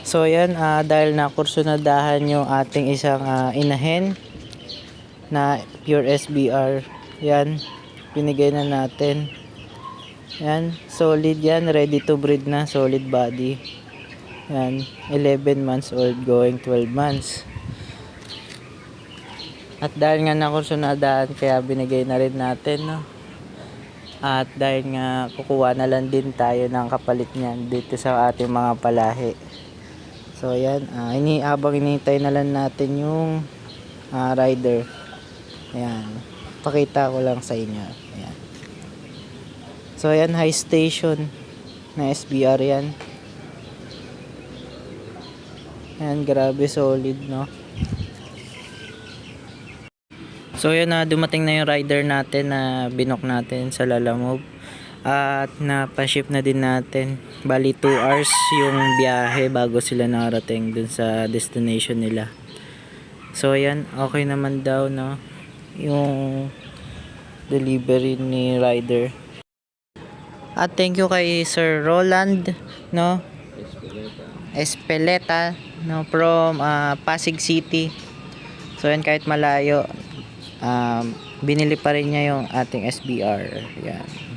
So yan, dahil nakursunadahan yung ating isang inahin na pure SBR, yan, binigay na natin. Yan, solid yan, ready to breed na, solid body. Yan, 11 months old going 12 months. At dahil nga nakursunadahan, kaya binigay na rin natin, no? At dahil nga kukuha na lang din tayo ng kapalit niyan dito sa ating mga palahi. So ayan, habang inihintay na lang natin yung rider. Ayan, pakita ko lang sa inyo. Ayan. So ayan, high station na SBR yan. Ayan, grabe solid, no? So ayan, dumating na yung rider natin na binok natin sa Lalamove. At napaship na din natin. Bali 2 hours yung biyahe bago sila narating dun sa destination nila. So ayan, okay naman daw, no, yung delivery ni rider. At thank you kay Sir Roland, no, Espeleta, no, from Pasig City. So ayan, kahit malayo, binili pa rin niya yung ating SBR. Yan.